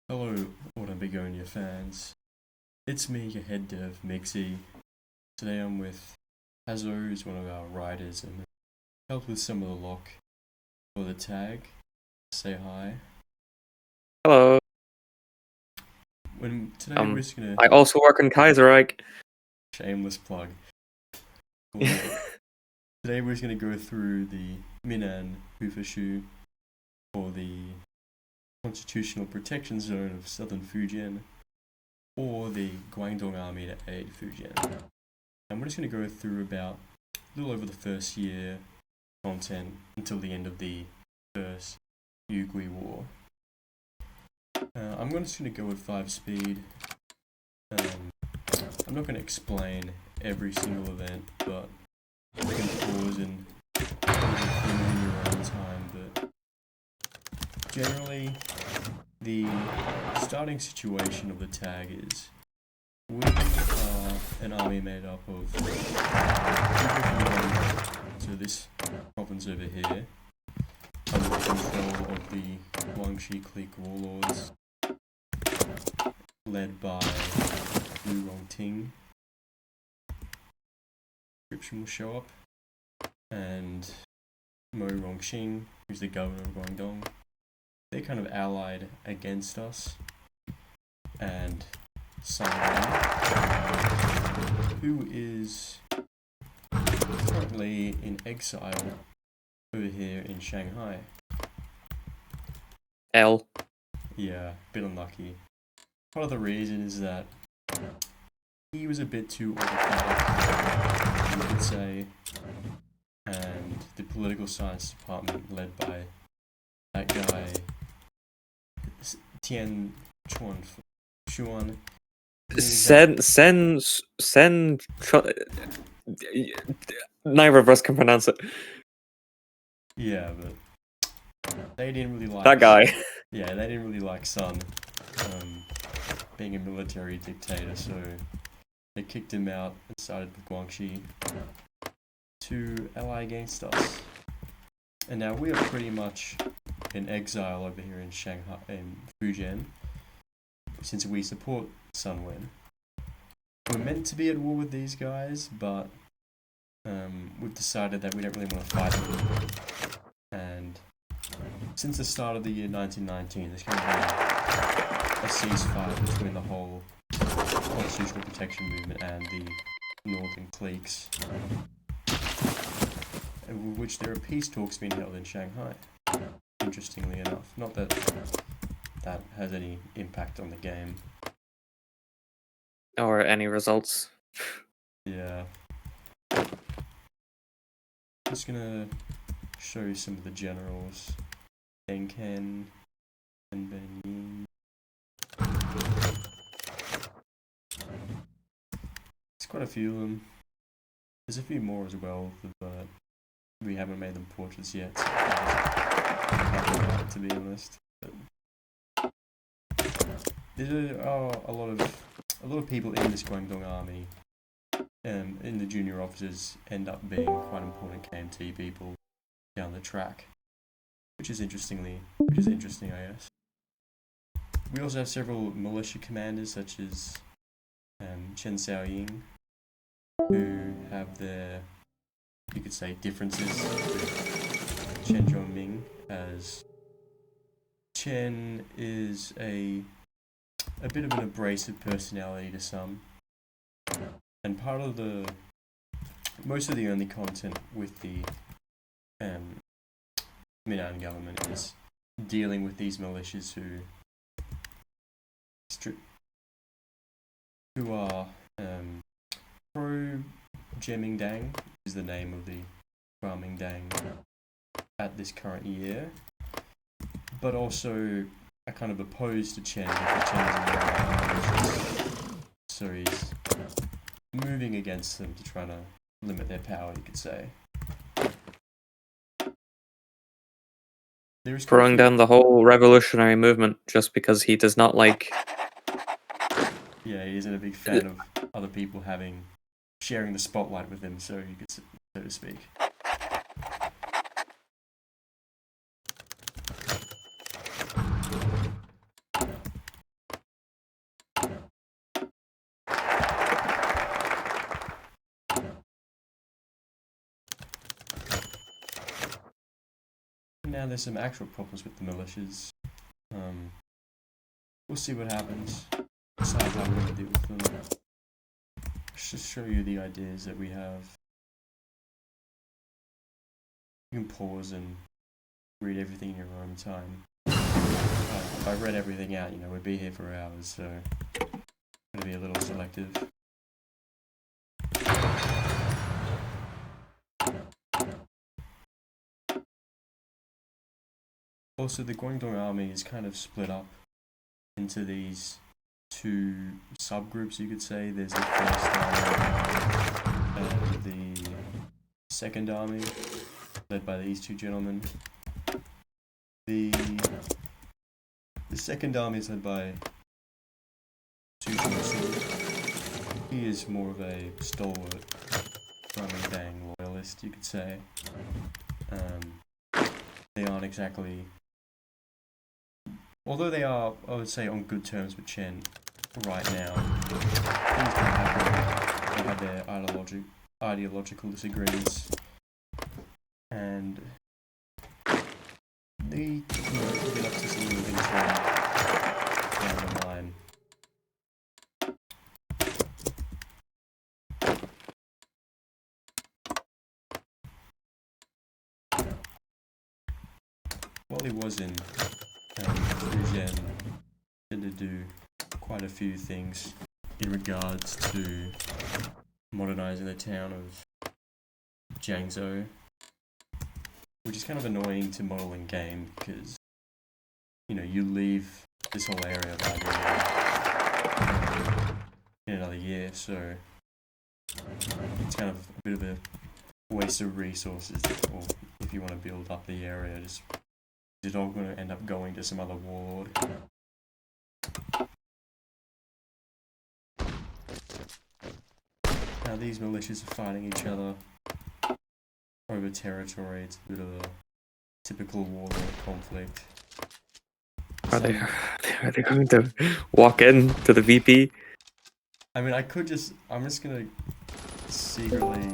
Hello, Autumn Begonia fans. It's me, your head dev, Mixie. Today I'm with Hazo, who's one of our writers, and helped with some of the lock for the tag. Say hi. Hello. Today we're just gonna I also work in Kaiserreich. shameless plug. Today we're just gonna go through the Minnan Hufashu, or the Constitutional Protection Zone of Southern Fujian, or the Guangdong Army to aid Fujian. And we're just going to go through about a little over the first year content until the end of the first Yugui War. I'm just going to go at 5 speed. I'm not going to explain every single event, but you can pause and in your own time. But generally, the starting situation of the tag is we are an army made up of so this province over here under the control of the Guangxi clique warlords led by Wu Rongting. Description will show up, and Mo Rongxing, who's the governor of Guangdong. They kind of allied against us, and Simon, who is currently in exile over here in Shanghai. L. Yeah, bit unlucky. Part of the reason is that he was a bit too autocratic, you could say, and the political science department led by that guy Tian Chuan. Neither of us can pronounce it. Yeah, but they didn't really like that guy. Yeah, they didn't really like Sun being a military dictator, so they kicked him out and started with Guangxi to ally against us. And now we are pretty much in exile over here in Shanghai, in Fujian, since we support Sunwen. We're meant to be at war with these guys, but we've decided that we don't really want to fight them. And since the start of the year 1919, there's kind of been a ceasefire between the whole constitutional protection movement and the northern cliques, with which there are peace talks being held in Shanghai. Interestingly enough, not that that has any impact on the game. Or any results. Yeah. Just gonna show you some of the generals. Deng Ken and Ben Yin. There's quite a few of them. There's a few more as well, but we haven't made them portraits yet, to be honest. But there are a lot of people in this Guangdong army, in the junior officers, end up being quite important KMT people down the track, which is interesting, I guess. We also have several militia commanders, such as Chen Xiaoying, who have their, you could say, differences with Chen Jiongming, as Chen is a bit of an abrasive personality to some, and most of the only content with the Minnan government is dealing with these militias who are pro Jiongming, is the name of the Guangming at this current year, but also are kind of opposed to Chen, so he's moving against them to try to limit their power, you could say. Throwing down the whole revolutionary movement just because he does not like... Yeah, he isn't a big fan of other people sharing the spotlight with him, so to speak. now there's some actual problems with the militias. We'll see what happens. Decide how we're going to deal with them. Let's just show you the ideas that we have. You can pause and read everything in your own time. If I read everything out, you know, we'd be here for hours, so I'm going to be a little selective. Also, the Guangdong army is kind of split up into these two subgroups, you could say. There's the first army and the second army, led by these two gentlemen. The second army is led by He is more of a stalwart, running bang loyalist, you could say. They aren't exactly... Although they are, I would say, on good terms with Chen right now. Things can happen. They have their ideological disagreements. And they get up to some little intrigue down the line. While he was in Fujian, he did do quite a few things in regards to modernizing the town of Jiangzhou, which is kind of annoying to model in game because, you know, you leave this whole area by in another year, so it's kind of a bit of a waste of resources, or if you want to build up the area, just it's all going to end up going to some other warlord. Now these militias are fighting each other over territory. It's a bit of a typical warlord conflict. Are they going to walk in to the VP? I mean, I'm just gonna secretly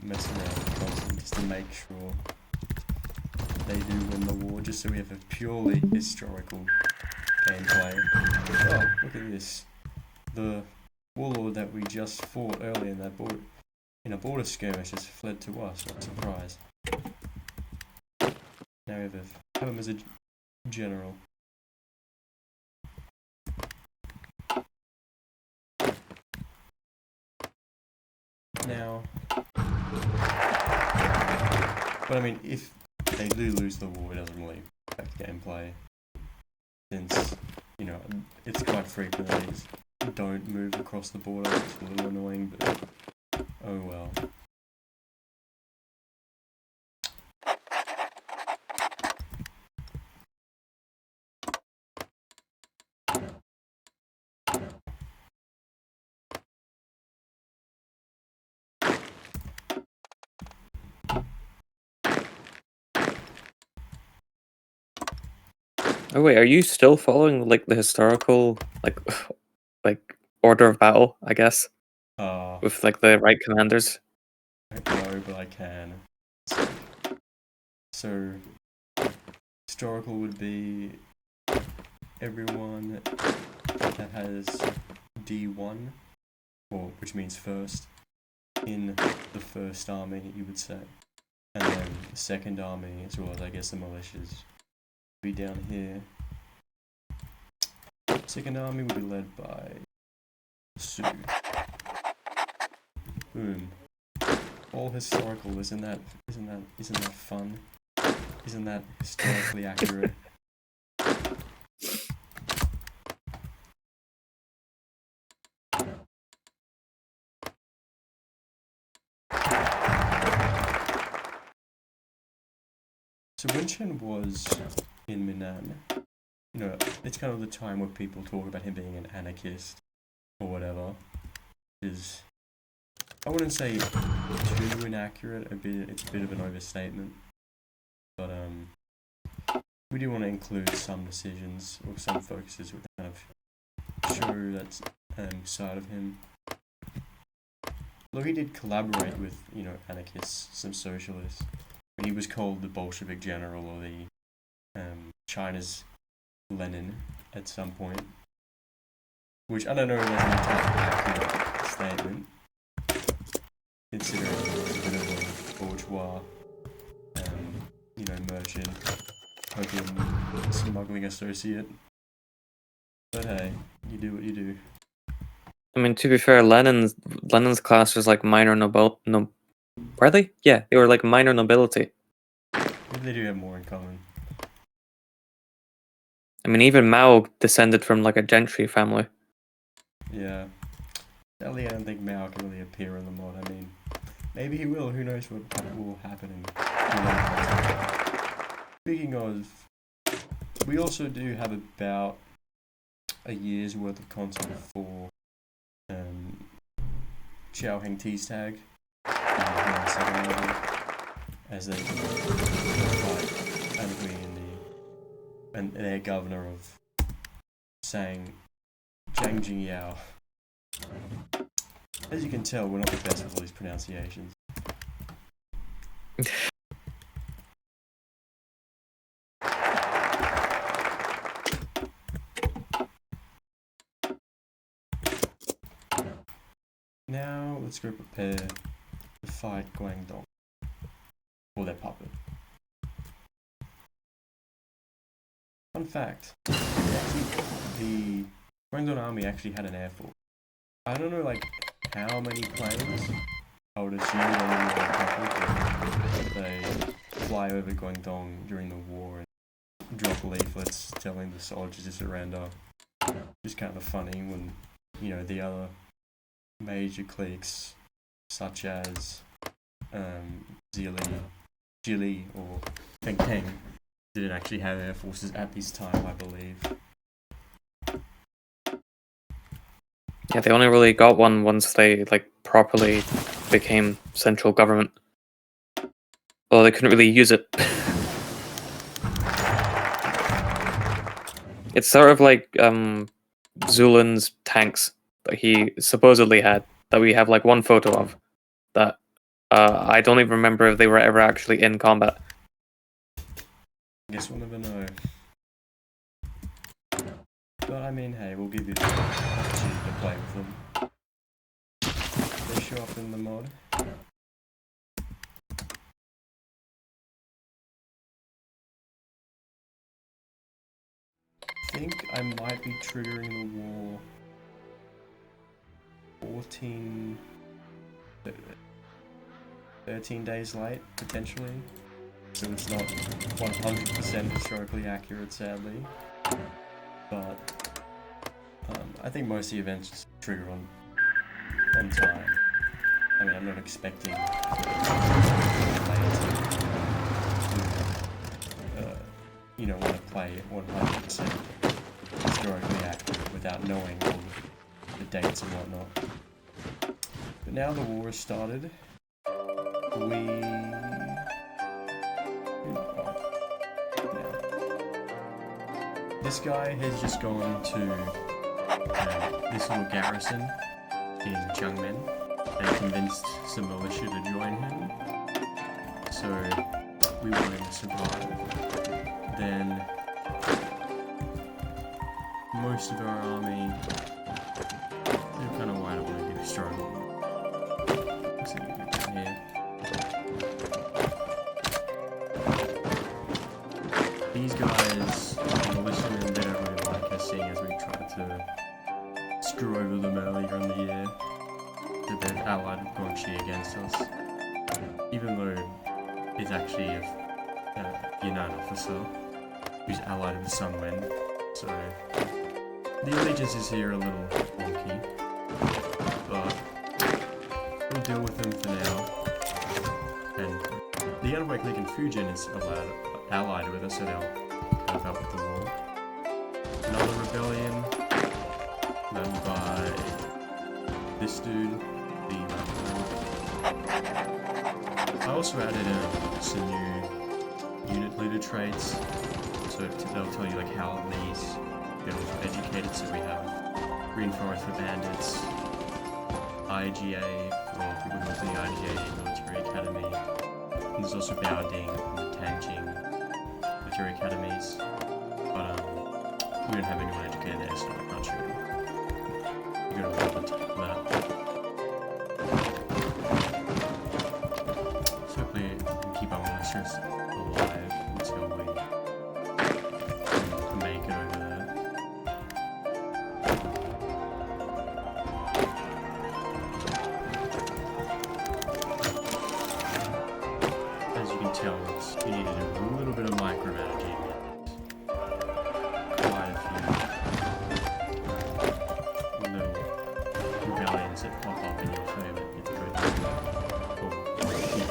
mess around with them just to make sure they do win the war, just so we have a purely historical gameplay. Oh, look at this. The warlord that we just fought earlier in that a border skirmish just fled to us. What a surprise. Now we have him as a general. Now, but I mean, if they do lose the war, it doesn't really affect gameplay, since, you know, it's quite frequent that they just don't move across the border. It's a little annoying, but oh well. Oh wait, are you still following like the historical like order of battle, I guess? With like the right commanders? No, but I can. So, historical would be everyone that has D1, or which means first, in the first army, you would say. And then the second army, as well as I guess the militias, be down here. Second army would be led by Su. Boom. All historical, isn't that fun? Isn't that historically accurate? So when Chen was in Minnan, you know, it's kind of the time where people talk about him being an anarchist or whatever. I wouldn't say too inaccurate. It's a bit of an overstatement, but we do want to include some decisions or some focuses which kind of show that side of him. Although he did collaborate with, you know, anarchists, some socialists. he was called the Bolshevik general or the China's Lenin at some point. Which I don't know if that's an entirely accurate statement, considering he was a bit of a bourgeois, merchant, opium smuggling associate. But hey, you do what you do. I mean, to be fair, Lenin's class was like minor were they? Yeah, they were like minor nobility. Maybe they do have more in common. I mean, even Mao descended from like a gentry family. Yeah. Sadly, I don't think Mao can really appear in the mod. I mean, maybe he will. Who knows what will happen. Speaking of, we also do have about a year's worth of content for Xiaoheng T's tag as they fight and their governor of saying Zhang Jingyao. As you can tell, we're not the best with all these pronunciations. Now, let's go prepare to fight Guangdong. Or their puppet. Fun fact, the Guangdong army actually had an air force. I don't know, how many planes. I would assume they fly over Guangdong during the war and drop leaflets telling the soldiers to surrender. Just kind of funny when, the other major cliques, such as Jili or Feng Peng, didn't actually have air forces at this time, I believe. Yeah, they only really got one once they properly became central government. Well, they couldn't really use it. It's sort of like Zulin's tanks that he supposedly had, that we have one photo of, that I don't even remember if they were ever actually in combat. Guess we'll never know. But I mean, hey, we'll give you the opportunity to play with them. They show up in the mod. I think I might be triggering the war 13 days late, potentially. So it's not 100% historically accurate, sadly. But I think most of the events just trigger on time. I mean, I'm not expecting want to play 100% historically accurate without knowing all the dates and whatnot. But now the war has started. This guy has just gone to this little garrison in Jiongming and convinced some militia to join him. So we want him to survive. Then most of our army, they're kind of wide awake and struggle. So you get down here. These guys, militiamen, they don't really like us, seeing as we tried to screw over them earlier in the year. That they've allied with Guangxi against us. Even though it's actually a Yunnan officer who's allied with Sun Wen. So the allegiances here are a little wonky. But we'll deal with them for now. And the Anway clique in Fujin is allied with us, so they'll help out with the war. Another rebellion led by this dude, the I also added some new unit leader traits, so they'll tell you how these builds are educated. So we have Reinforced for Bandits, IGA for people who went to the IGA Military Academy, And there's also Baoding and the Tanjing military academies. But we don't have anyone educated there, so I can't show you. You gotta roll on top of that. So hopefully we can keep our monsters alive until we can make it over there. As you can tell, you need to do a little bit of micromanaging. Quite a few little rebellions that pop up in your favour. You have to go through or keep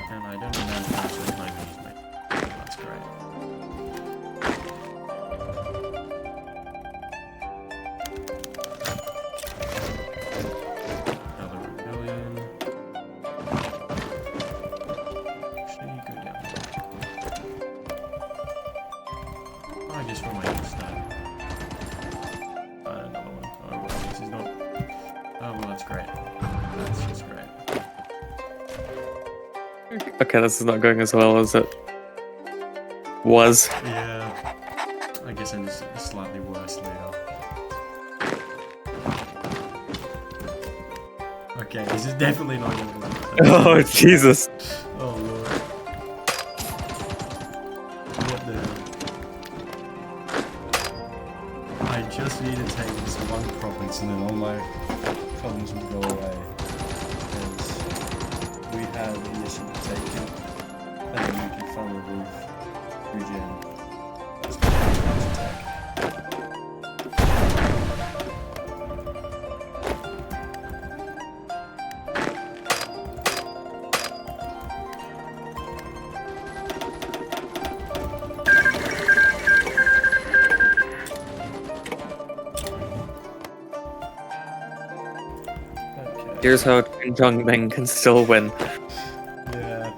and I don't know how to actually find these, mate. That's great. Another rebellion. Actually, go down. Oh, I guess where am I going to start? Another one. Oh, well, this is not. Oh, well, that's great. That's just great. Okay, this is not going as well as it was. Yeah. I guess I'm just slightly worse later. Okay, this is definitely not going to work. Oh, Jesus. Oh lord. What the hell? I just need to take this one province and then all my problems will go away. Because we have a mission to take it. And then we can finally move regen. Let's go attack. Here's how Jiongming can still win. Yeah.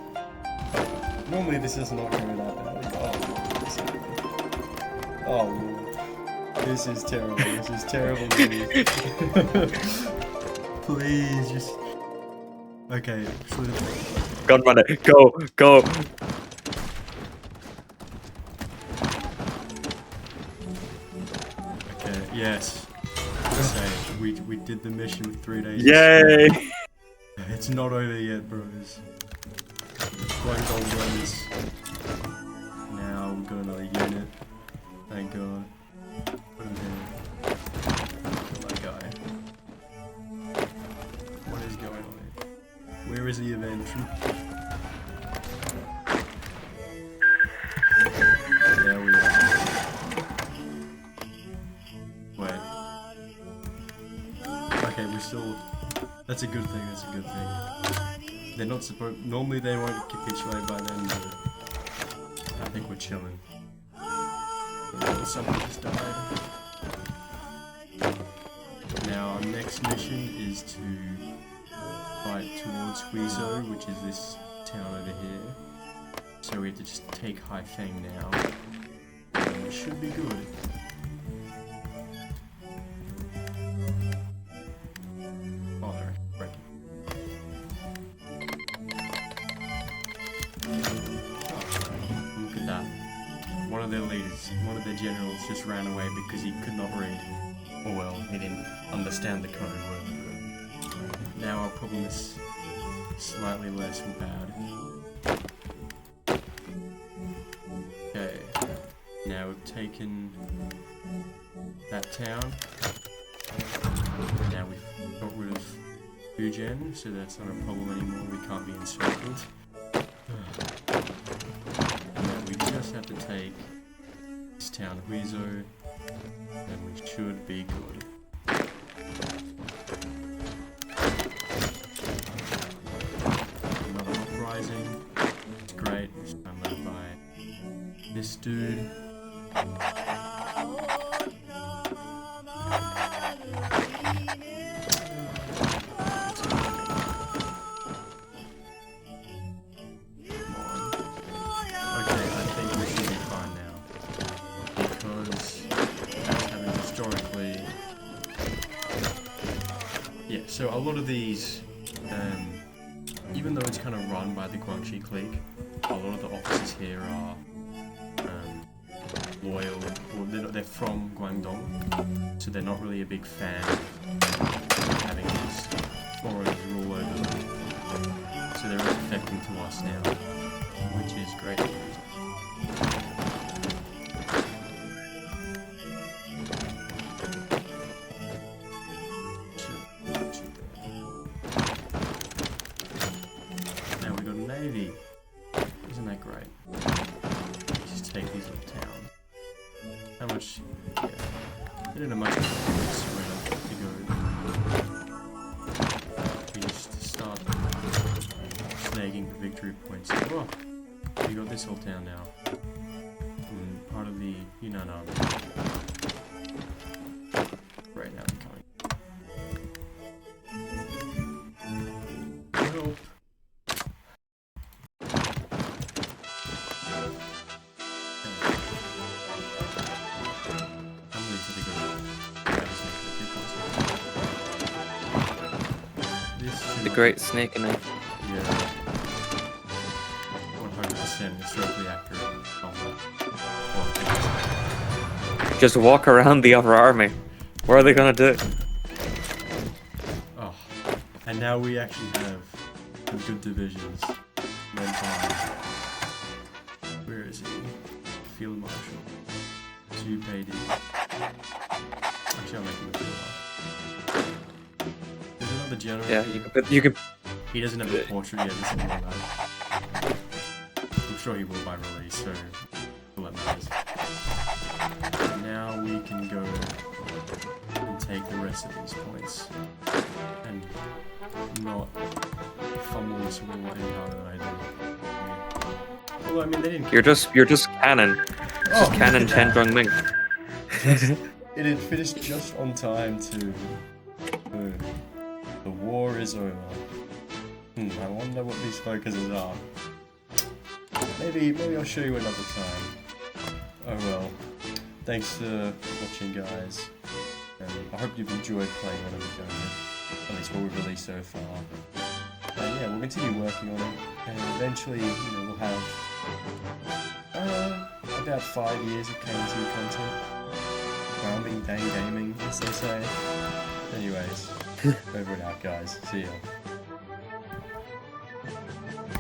Normally this is not going that bad. Oh, lord. This is terrible. This is terrible news. Please, just... Okay, Gun run it. Go, go. okay, yes. Say, we did the mission with 3 days. Yay! It's not over yet, bros. Guangdong runs. Now we've got another unit. Thank God. Put him here. Kill that guy. What is going on here? Where is the event? There we are. Wait. Okay, we still... That's a good thing, that's a good thing. They're not supposed... Normally they won't capitulate by then, but... I think we're chilling. Someone just died. Now, our next mission is to fight towards Huizhou, which is this town over here. So we have to just take Haifeng now. And it should be good. Oh, they're breaking. Look at that. One of their leaders, one of their generals just ran away because he could not read. Or well, he didn't understand the code, whatever. Now our problem is slightly less bad. Okay, now we've taken that town. Now we've got rid of Fujian, so that's not a problem anymore, we can't be encircled. Now we just have to take this town, Huizhou, and we should be good. Another uprising. It's great. This time led by this dude. So a lot of these, even though it's kind of run by the Guangxi clique, a lot of the officers here are loyal, or they're from Guangdong, so they're not really a big fan of having these foreigners rule over them. So they're affecting to us now, which is great news. Now we got a navy. Isn't that great? Just take these little towns. How much? Yeah, they didn't have much surrender to go. We just start snagging the victory points. Oh, we got this whole town now. Part of the Yunnan army. Right now, I'm coming. Help. The great snake in it. Yeah. 100% historically accurate. Just walk around the other army. What are they gonna do? Oh. And now we actually have some good divisions. Led by... Where is he? Field Marshal. Zupedi. Actually, I'll make him a field marshal. There's another general. Yeah, you could. He doesn't have a portrait yet, this is all that. I'm sure he will by release, so all that matters. Now we can go and take the rest of these points and not fumble this war any harder than I do. Although I mean they didn't. You're just cannon. Just cannon Chen Jiongming. It had finished just on time to. The war is over. I wonder what these focuses are. Maybe I'll show you another time. Oh well. Thanks for watching, guys. I hope you've enjoyed playing on Begonia. At least what we've released so far. And yeah, we'll continue working on it, and eventually, we'll have about 5 years of KNT content. Grounding, dang gaming, as they say. Anyways, over and out, guys. See ya.